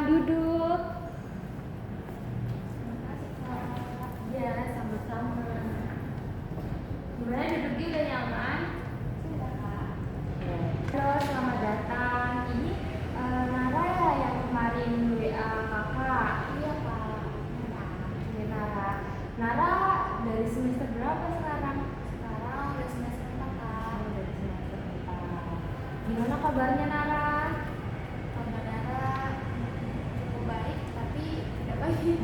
duduk. Makasih Kak. Ya, sama-sama. Gimana duduknya udah nyaman? Sudah Kak. Halo, selamat datang. Ini Nara ya yang kemarin WA kakak. Iya Kak. Oke, Nara. Nara dari semester berapa sekarang? Sekarang udah semester 4 Kak. Dari semester 4. Gimana kabarnya Nara? Kabar Nara cukup baik tapi tidak baik.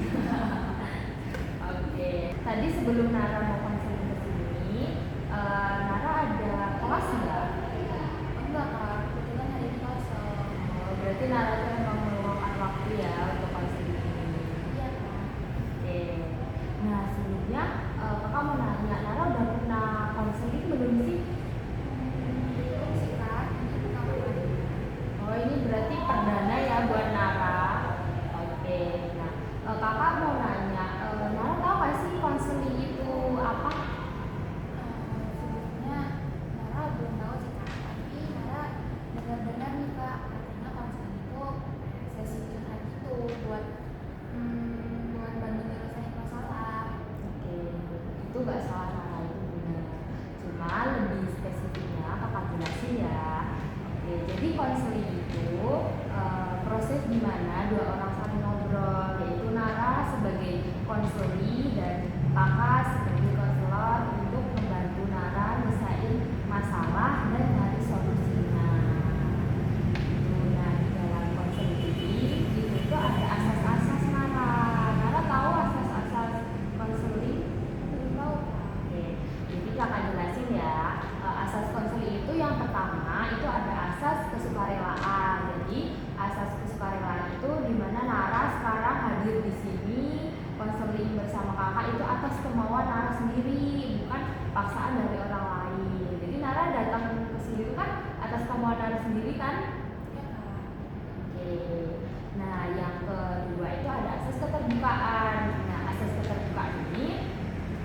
Oke. Tadi sebelum Nara mau konseling ke sini, Nara ada kelas nggak? Enggak Kak, kebetulan hari ini kosong. Oh, berarti Nara tuh emang meluangkan waktu ya untuk konseling ini. Iya Kak. Oke. Nah, sebelumnya kakak mau nanya, Nara udah pernah konseling belum sih? Belum sih Kak, ini pertama kali. Oh, ini berarti perdana ya buat Nara. Oke. Nah, kakak mau nanya, Nara tahu nggak sih konseling itu apa? Sebelumnya Nara belum tahu sih Kak, tapi Nara dengar-dengar nih Kak, katanya konseling itu sesi curhat gitu buat bantu nyelesain masalah. Oke, itu nggak salah Nara, itu benar. Cuma lebih spesifiknya kakak jelasin ya. Oke, jadi konseling itu proses di mana dua orang saling ngobrol, yaitu Nara sebagai konselor dan kakak sebagai konselor untuk membantu Nara nyelesain masalah dan cari solusinya. Nah, di dalam konseling ini itu tuh ada asas-asas Nara. Nara tahu asas-asas konseling? Belum tahu Kak. Oke, jadi kakak jelasin ya. Asas konseling itu yang pertama itu ada asas kesukarelaan. Jadi asas kesukarelaan itu di mana Nara sekarang hadir di sini konseling bersama kakak itu atas kemauan Nara sendiri, bukan paksaan dari orang lain. Jadi Nara datang ke sini itu kan atas kemauan Nara sendiri kan? Iya Kak. Oke. Nah, yang kedua itu ada asas keterbukaan. Nah, asas keterbukaan ini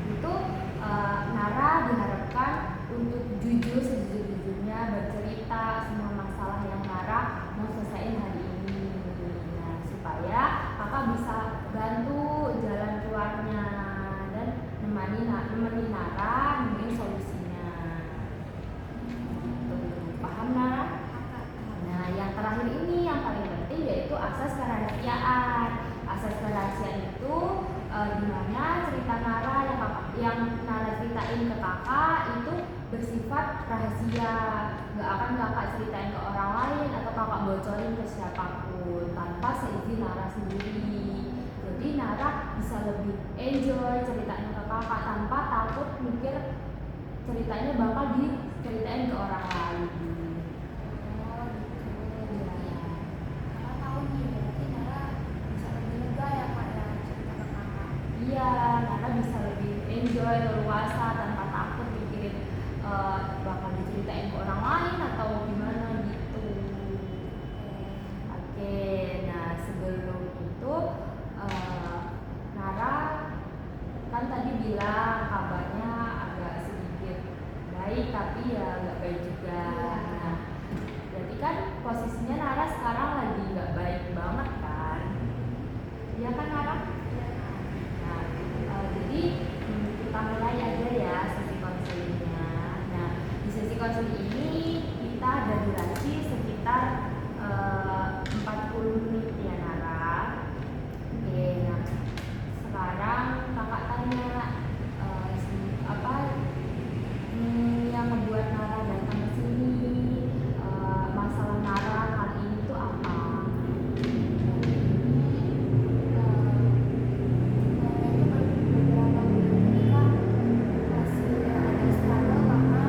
itu Nara diharapkan untuk jujur sejujur-jujurnya bercerita semua masalah yang Nara mau selesaiin hari ini. Nah, supaya kakak bisa bantu jalan keluarnya dan nemani Nara nemuin solusinya. Paham Nara? Nah, yang terakhir ini yang paling penting yaitu asas kerahasiaan. Asas kerahasiaan itu di mana cerita Nara yang Nara ceritain ke kakak itu bersifat rahasia, nggak akan kakak ceritain ke orang lain atau kakak bocorin ke siapapun tanpa seizin Nara sendiri. Jadi Nara bisa lebih enjoy ceritanya ke kakak tanpa takut mikir ceritanya bakal diceritain ke orang lain. Oh gitu. Kakak tahu nih, berarti Nara bisa lebih lega ya Kak ya cerita ke kakak. Iya, Nara bisa lebih enjoy, leluasa tanpa takut mikirin bakal diceritain ke orang lain atau gimana gitu. Oke, nah sebelum itu Nara kan tadi bilang kabarnya agak sedikit baik tapi ya nggak baik juga. Nah, berarti kan posisinya Nara sekarang lagi nggak baik banget kan? Iya kan Nara? Nah, jadi kita mulai aja ya sesi konselingnya. Nah, di sesi konseling ini kita ada durasi sekitar 40 menit ya Nara. Oke, nah sekarang kakak tanya yang membuat Nara datang ke sini, masalah Nara kali ini tuh apa? Beberapa bulan ini Kak masih ada struggle karena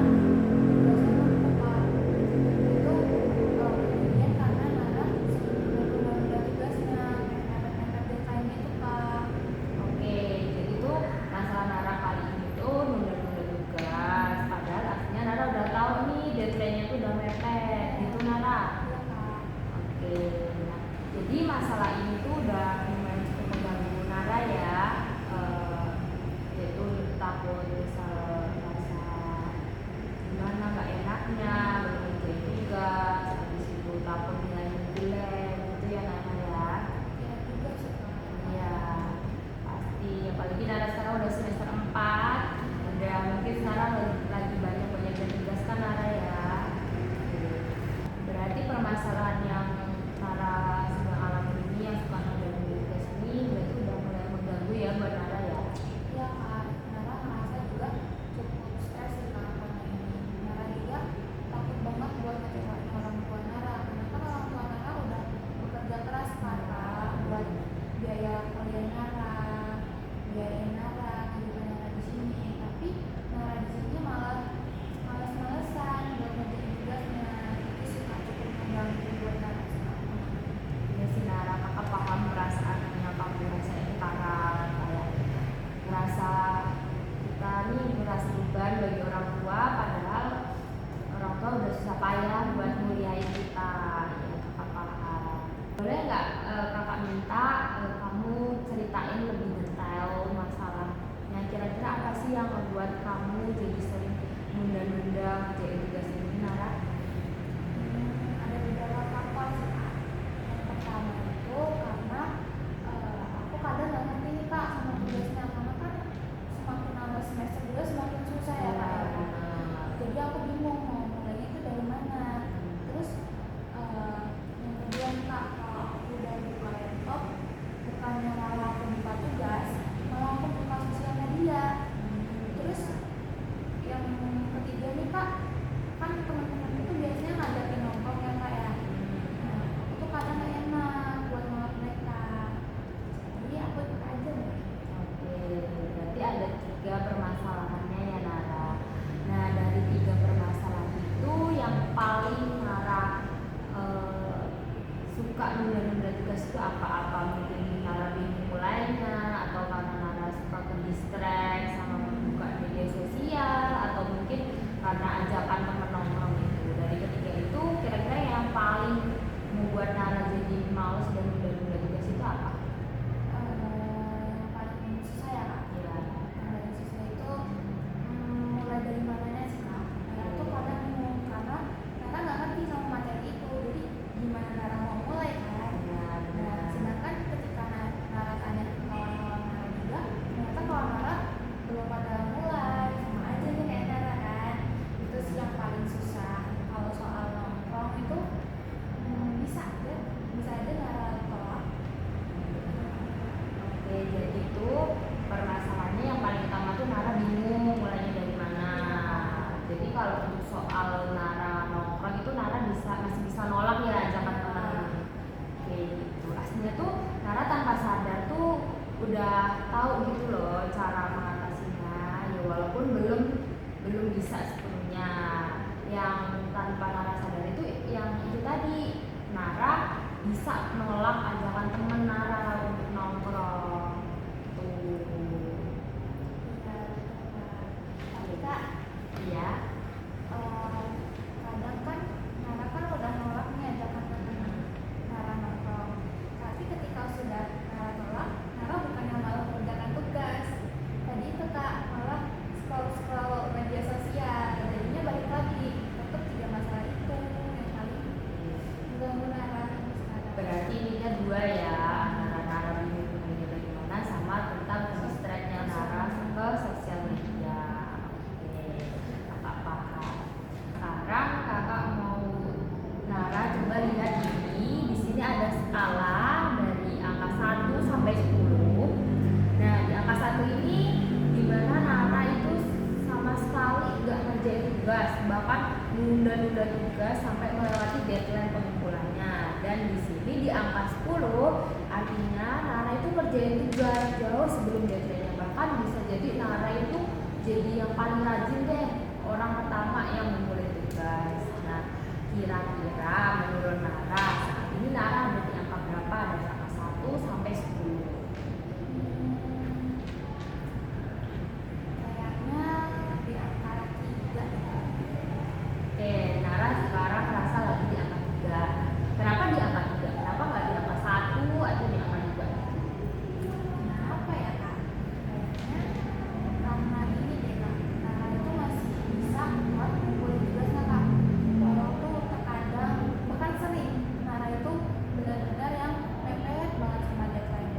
membuat kamu jadi sering nunda-nunda kerjain tugas ini, Nara? Ada beberapa faktor sih kak. Yang pertama itu karena aku kadang nggak ngerti nih kak sama tugasnya, karena kan semakin nambah semester juga semakin susah ya kak ya. Jadi aku bingung mau mulainya itu dari mana. Terus yang kedua nih kak, kalau aku udah buka laptop, bukannya malah aku buka tugas, malah aku buka sosial media. Terus yang ketiga nih kak, kan teman-teman itu biasanya ngajakin nongkrong ya kak ya. Nah, aku tuh kadang gak enak buat nolak mereka. Jadi aku ikut aja deh. Oke, berarti ada 3 permasalahannya ya, Nara. Nah, dari 3 permasalahan itu yang paling Nara suka nunda-nunda tugas itu apa-apa? Mungkin Nara bingung mulainya, atau karena Nara suka ke distract sama membuka media sosial, atau mungkin karena ajakan temen nongkrong itu. Dari ketiga itu kira-kira yang paling membuat Nara jadi males dan nunda-nunda tugas itu apa? Yang paling susah ya kak. Ya. Yang paling susah itu mulai dari mananya sih kak. Nara tuh kadang bingung karena Nara nggak ngerti sama materi itu. Jadi gimana Nara mau mulai kan? Ya, Nah, benar. sedangkan ketika Nara tanya ke kawan-kawan Nara juga, ternyata kawan Nara belum pada mulai, sama aja nih kayak Nara kan. Itu sih yang paling susah. Kalau soal nongkrong itu bisa aja Nara tolak. Oke, jadi itu permasalahannya yang paling utama tuh Nara bingung mulainya dari mana. Jadi kalau untuk soal Nara nongkrong itu Nara masih bisa nolak ya ajakan teman. Oke, gitu. Aslinya tuh Nara tanpa sadar tuh udah tahu gitu loh cara mengatasinya. Ya walaupun belum bisa sepenuhnya. Yang tanpa Nara sadar itu yang itu tadi, Nara bisa nolak ajakan temen Nara untuk nongkrong tuh. Tapi kak, Iya. kadang kan Nara kan udah nolak nih ajakan teman Nara nongkrong. Tapi ketika sudah Nara tolak, Nara bukannya malah mengerjakan tugas. Tadi itu kak malah scroll media sosial. Jadinya balik lagi tetap 3 masalah itu yang paling mengganggu Nara sekarang. Berarti ininya 2 ya, antara Nara bingung mulainya dari mana sama tentang distract-nya Nara ke sosial media. Oke, kakak paham. Sekarang kakak mau Nara coba lihat ini. Di sini ada skala dari angka 1 sampai 10. Nah, di angka 1 ini dimana Nara itu sama sekali nggak ngerjain tugas, bahkan nunda-nunda tugas sampai melewati deadline pengumpulannya. Dan di sini di angka 10 artinya Nara itu kerjain tugas jauh sebelum deadline-nya. Bahkan bisa jadi Nara itu jadi yang paling rajin deh, orang pertama yang memulai tugas. Nah, kira-kira menurut Nara saat ini Nara ada di angka berapa dari angka 1 sampai 10? Kayaknya di antara 3 ya. Oke, Nara sekarang merasa lagi di angka 3. Kenapa di angka 3? Kenapa nggak di angka 1 atau di angka 2? Kenapa ya kak? Kayaknya karena ini deh kak, Nara itu masih bisa buat ngumpulin tugasnya kak. Walaupun terkadang bahkan sering Nara itu benar-benar yang mepet banget sama deadline.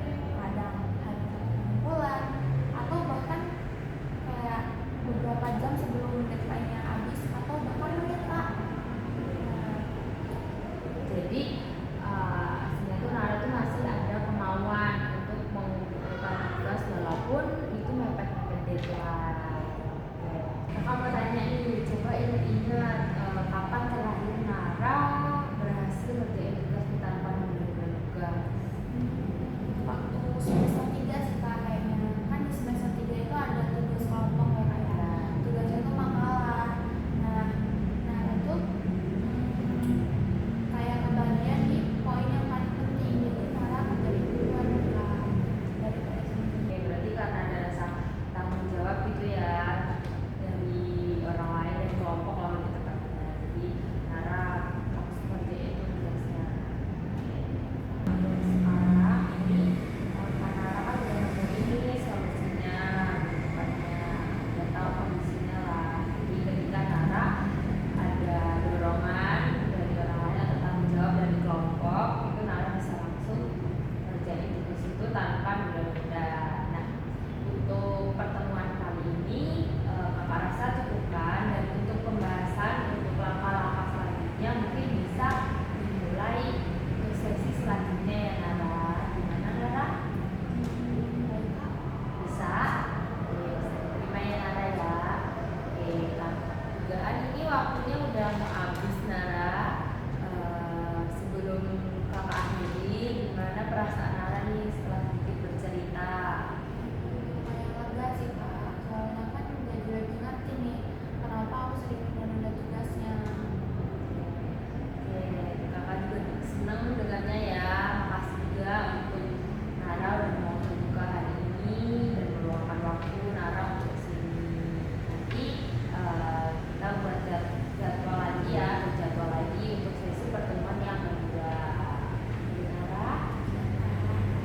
waktunya udah mau habis Nara. Sebelum kakak akhiri, gimana perasaan Nara nih setelah sedikit bercerita? Lumayan lega sih kak, soalnya kan jadi lagi ngerti nih kenapa aku sering menunda tugasnya. Oke, kakak juga senang dengarnya ya. Makasih juga untuk Nara udah mau terbuka hari ini dan meluangkan waktu Nara untuk sini. Nanti kita buat jadwal lagi ya, jadwal lagi untuk sesi pertemuan yang kedua. Oke, Nara.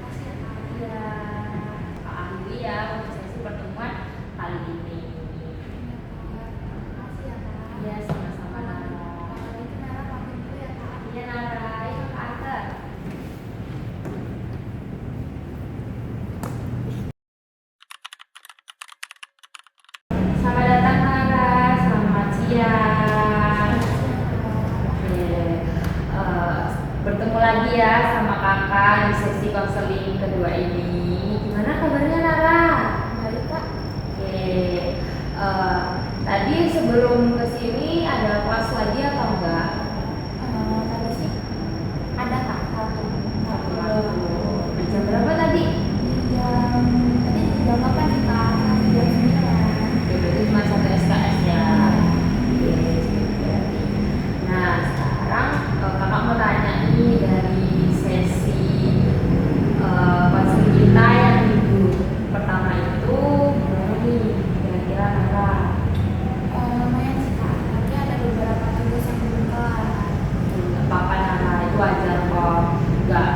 Makasih ya kak. Iya, Kak Ahli ya untuk sesi pertemuan kali ini. Makasih ya kak. Iya, sama-sama Nara. Kalau gitu Nara pamit dulu ya kak. Iya Nara, ayo Kak Arthur. Selamat datang Nara, selamat siang. Oke, bertemu lagi ya sama kakak di sesi konseling kedua ini. Gimana kabarnya Nara? Baik kak. Oke, tadi sebelum kesini ada kelas lagi atau enggak? Tadi sih ada kak satu Di jam berapa tadi? jam 8 sih kak, masih jam 9. Oke, berarti cuma satu SKS ya. Oke, berarti. Nah, sekarang kakak mau tanya nih dari sesi konseling kita yang minggu pertama itu gimana nih kira-kira Nara? Lumayan sih kak, tapi ada beberapa tugas yang belum kelar. Nggak apa-apa Nara, itu wajar kok. Nggak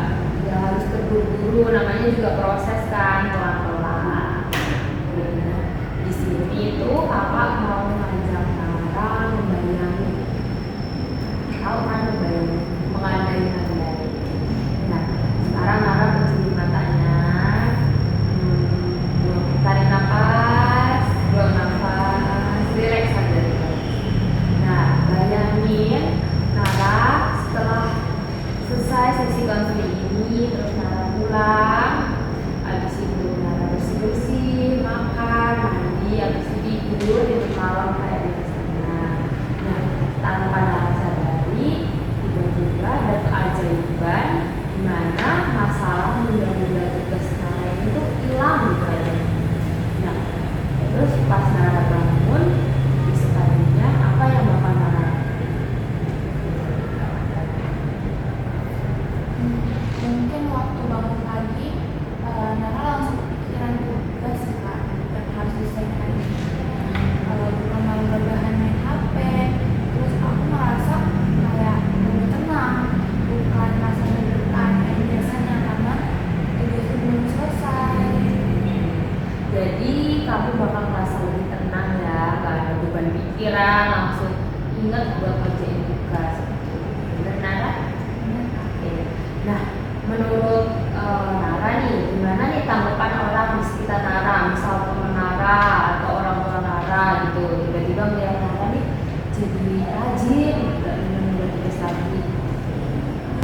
harus terburu-buru, namanya juga proses kan, pelan-pelan. Nah, di sini itu kakak mau ngajak Nara membayangin, tahu kan membayangin, mengandai-andai. Nah, sekarang Nara pejamkan matanya, tarik nafas, buang nafas, relax aja relax. Nah, bayangin Nara setelah selesai sesi konseling ini, terus Nara pulang, habis itu Nara bersih-bersih, makan, mandi, habis itu tidur malam kayak biasanya. Nah, tanpa Nara sadari, tiba-tiba ada keajaiban di mana masalah menunda-nunda tugas Nara itu hilang gitu aja. Nah, terus pas Nara bangun, di sekalinya apa yang bakal Nara Mungkin waktu bangun pagi, Nara langsung kepikiran tugas sih kak yang harus diselesaikan. Bukan malah rebahan main HP, terus aku merasa kayak lebih tenang, bukan merasa deg-degan kayak biasanya karena tugas itu belum selesai. Jadi kamu bakal merasa lebih tenang ya, gak ada beban pikiran, langsung ingat buat kerjain tugas. Bener Nara? Oke. Nah, menurut Nara nih, gimana nih tanggapan orang di sekitar Nara, misal teman Nara atau orang tua Nara gitu, tiba-tiba melihat Nara nih jadi rajin, gak menunda tugas lagi.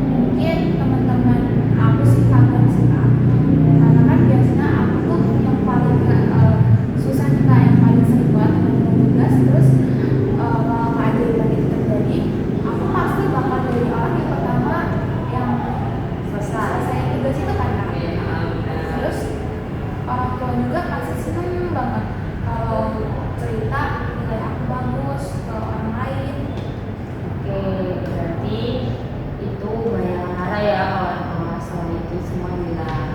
Mungkin teman-teman aku sih kaget sih kak, karena kan biasanya aku tuh yang paling susah nih kak, yang paling sering buat menunda tugas. Terus kalau keajaiban itu terjadi, aku pasti bakal jadi orang yang pertama yang selesai tugas itu kan kak. Terus orang tua juga pasti seneng banget kalau cerita nilai aku bagus ke orang lain. Oke, berarti itu bayangan Nara ya kalau masalah itu semua hilang.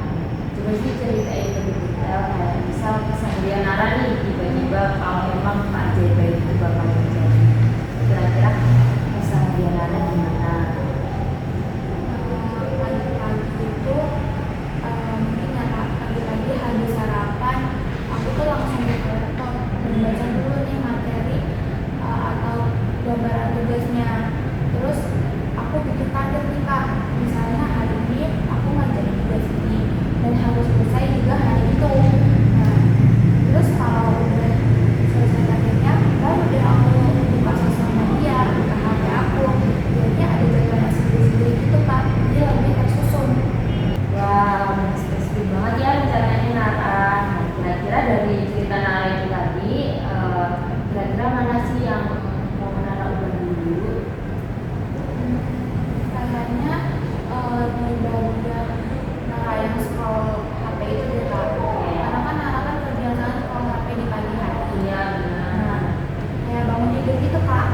gitu Kak.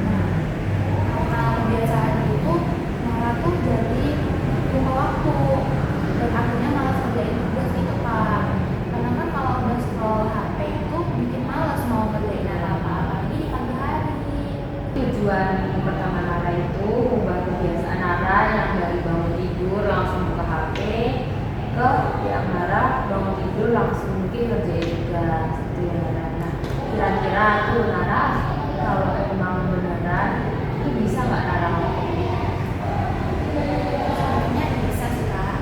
Nah, karena kebiasaan itu malah tuh jadi lupa waktu dan akhirnya malah kerjain tugas gitu Kak. Karena kan kalau udah scroll HP itu bikin malas mau ngerjain apa-apa lagi di pagi hari. Tujuan pertama Nara itu ubah kebiasaan Nara yang dari bangun tidur langsung buka HP ke yang Nara bangun tidur langsung mungkin ngerjain tugas gitu ya Nara. Nah, kira-kira tuh Nara kalau emang beneran itu bisa nggak Nara ngelakuin? Sebenarnya bisa sih Kak,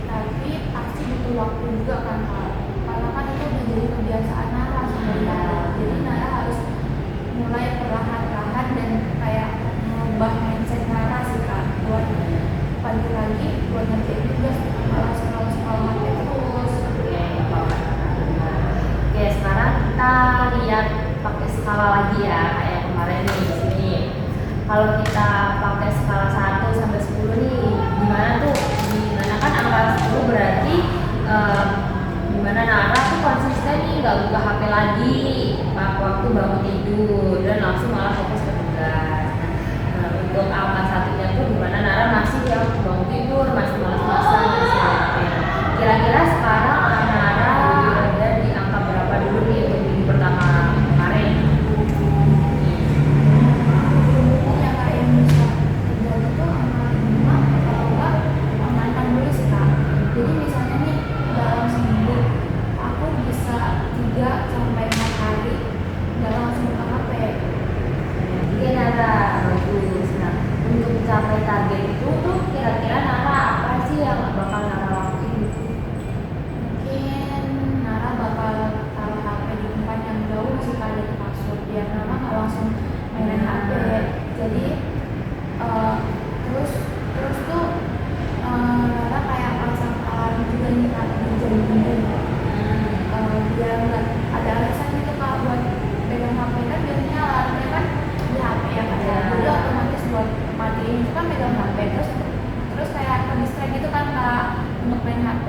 tapi pasti butuh waktu juga kan Kak. Karena kan itu udah jadi kebiasaan Nara sebenarnya. Jadi Nara harus mulai perlahan-lahan dan kayak mengubah mindset Nara sih Kak, buat pagi lagi buat ngerjain tugas, malah scroll HP terus. Oke, nggak apa-apa. Oke, sekarang kita lihat pakai skala lagi ya, kayak kemarin nih di sini. Kalau kita pakai skala 1 sampai 10 nih, gimana tuh? Gimana kan angka 10 berarti gimana Nara tuh konsisten nih nggak buka HP lagi waktu bangun tidur dan langsung malah fokus ke tugas. Nah, untuk angka satunya tuh gimana Nara masih yang bangun tidur, masih malas-malasan, masih HP. Kira-kira sekarang Nara ada di angka berapa dulu nih untuk minggu pertama kemarin? Yang kayak bisa terjadi tuh sama 5 atau enggak sama 6 dulu sih Kak. Jadi misalnya nih dalam seminggu aku bisa 3 sampai 4 hari nggak langsung buka HP. Oke Nara, bagus. Nah, untuk mencapai target itu tuh kira-kira Nara apa sih yang bakal Nara lakuin? Mungkin Nara bakal taruh HP di tempat yang jauh sih Kak dari kasur, biar Nara nggak langsung mainin HP. Jadi terus tuh Nara kayak pasang alarm juga nih Kak di jam dinding. Biar nggak ada alasan gitu Kak buat pegang HP, kan biasanya alarmnya kan di HP ya Kak. Jadi otomatis buat matiin itu kan pegang HP, terus kayak ke-distract gitu kan Kak untuk main HP.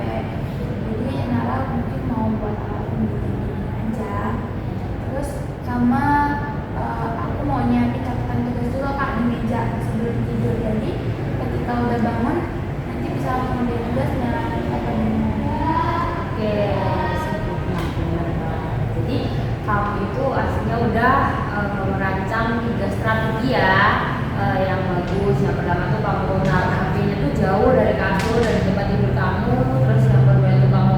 Jadi Nara mungkin mau buat alarm di dinding aja. Terus sama aku mau nyiapin catatan tugas dulu Kak di meja sebelum tidur. Jadi ketika udah bangun nanti bisa langsung ngerjain tugasnya apa Oke, sempurna benar banget. Jadi kamu itu aslinya udah merancang 3 strategi ya yang bagus. Yang pertama tuh kamu naruh HP-nya tuh jauh dari kasur, dari tempat tidur kamu. Terus yang kedua itu kamu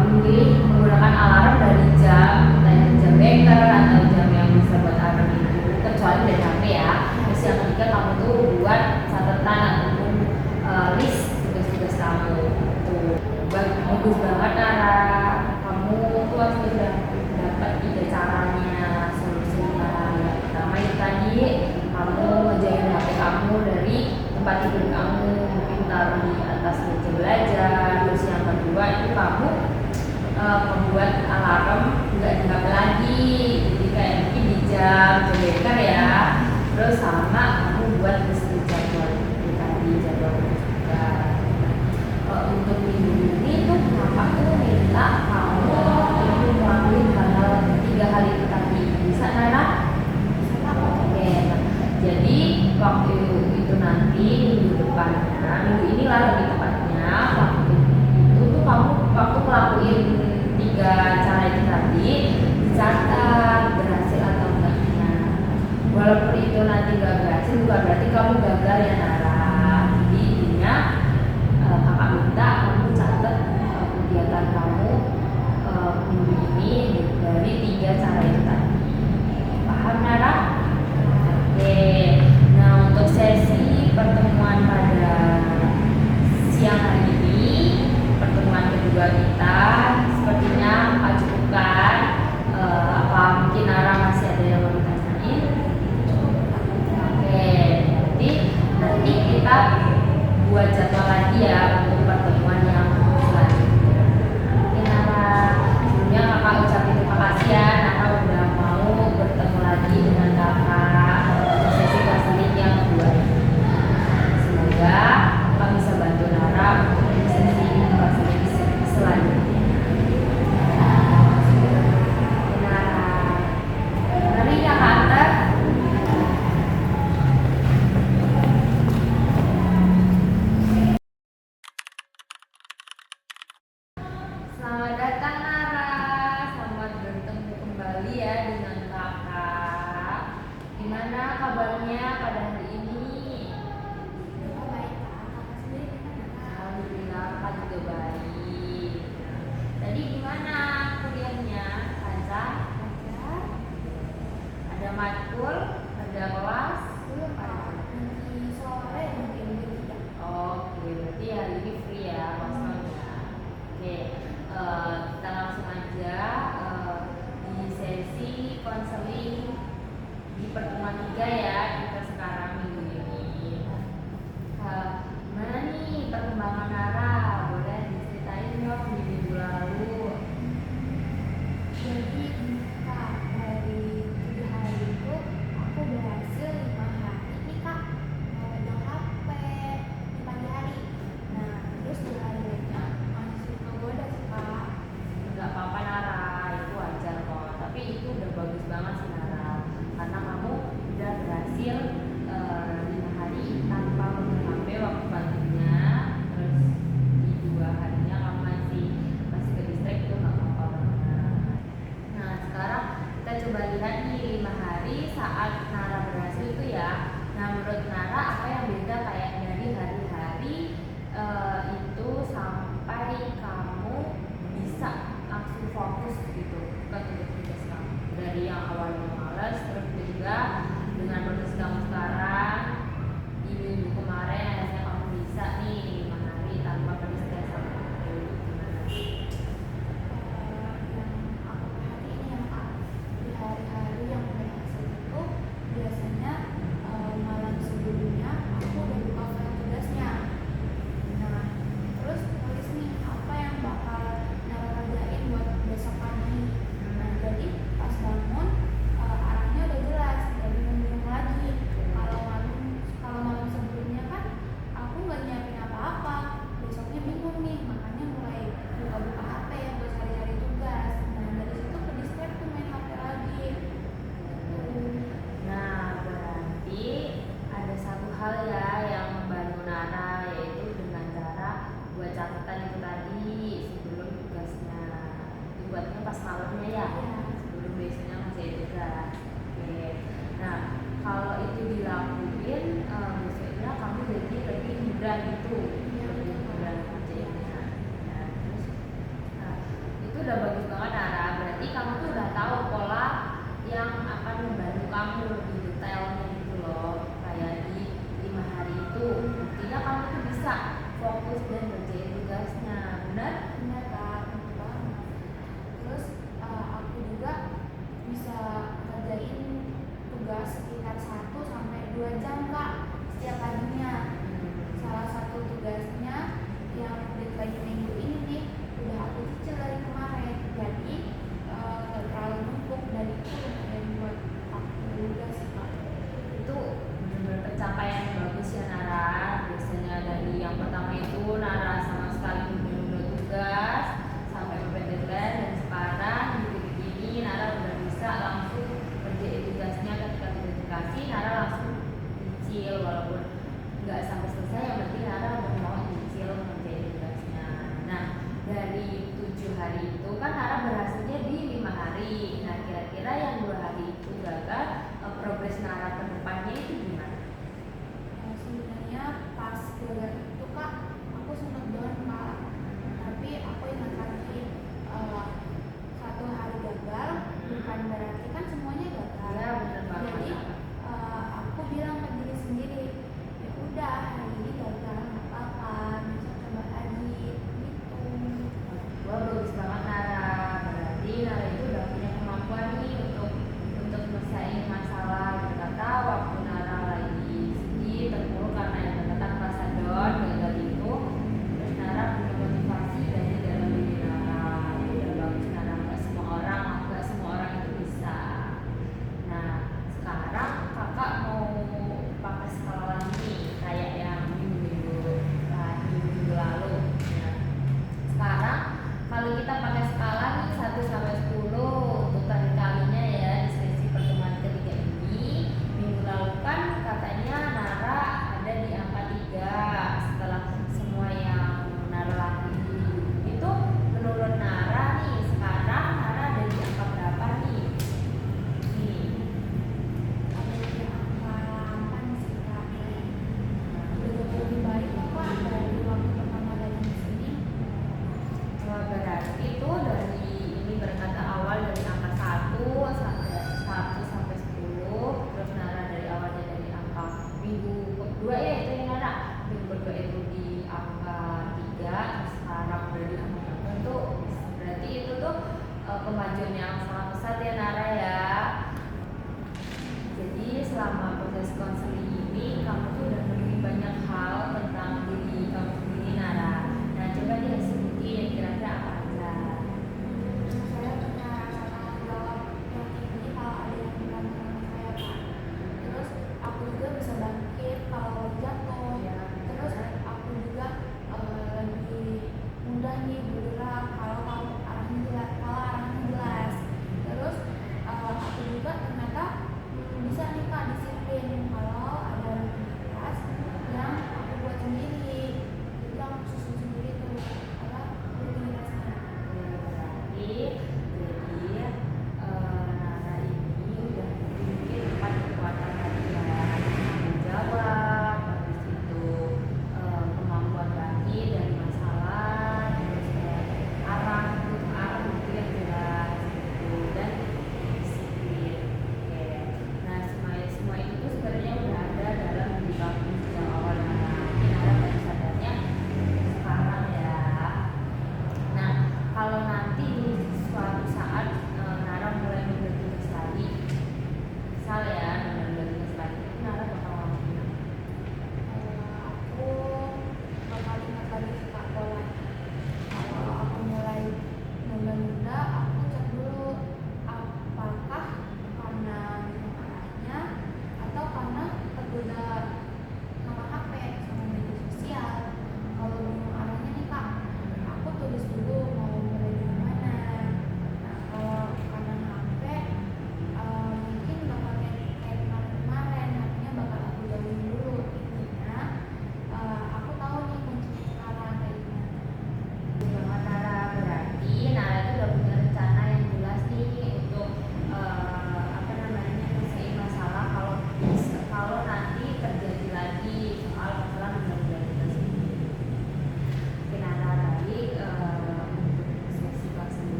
memilih menggunakan alarm dari jam, entah jam beker atau jam yang bisa buat alarm itu, kecuali dari HP ya. Terus yang ketiga kamu tuh buat catatan ataupun list tugas-tugas kamu. Tuh, bagus banget Nara. Kamu tuh harus udah dapat ide caranya, solusinya. Yang pertama itu tadi kamu ngejauhin HP kamu dari tempat tidur kamu, mungkin taruh di atas meja belajar. Terus yang kedua itu kamu membuat alarm nggak di HP lagi, jadi kayak mungkin di jam beker ya. Terus sama kamu buat list jadwal itu tadi, jadwal juga. Untuk minggu ini tuh kakak tuh minta kamu untuk ngelakuin hal-hal 3 hal itu tadi. Bisa Nara? Oke, nah, jadi waktu itu nanti minggu depannya, minggu inilah lebih tepatnya, waktu itu tuh kamu waktu ngelakuin 3 cara itu tadi dicatat berhasil atau enggaknya. Walaupun itu nanti gak berhasil bukan berarti kamu gagal ya Nara. Jadi intinya kakak minta kamu catat kegiatan kamu minggu ini dari 3 cara itu tadi. Paham Nara? Oke. Nah, untuk sesi pertemuan pada siang hari ini, pertemuan kedua kita, sepertinya Pak cukupkan. Apa mungkin Nara masih ada yang mau ditanyain? Oke, jadi nanti matkul, ada kelas. Belum Kak, nanti sore mungkin jam 3. Oke, berarti hari ini free ya kosongnya. Oke, kita langsung aja di sesi konseling di pertemuan 3 ya kita sekarang minggu ini. Gimana nih perkembangan Nara? Boleh diceritain dong di minggu lalu. Jadi Kak, dari 7 hari itu aku berhasil 5 hari nih Kak memegang HP di pagi hari. Nah, terus 2 hari lainnya masih kegoda sih Kak. Nggak apa-apa Nara, itu wajar kok. Tapi itu udah bagus banget sih Nara, karena kamu udah berhasil 5 hari tanpa memegang HP waktu paginya. Terus di 2 harinya kamu masih ke distrik, itu nggak apa-apa banget. Nah sekarang kita coba lihat nih 5 hari saat Nara berhasil itu ya. Nah menurut Nara apa yang beda kayak dari hari-hari itu sampai kamu bisa langsung fokus gitu ke tugas kamu, dari yang awalnya males terus juga dengan proses kamu sekarang di minggu kemarin akhirnya kamu bisa nih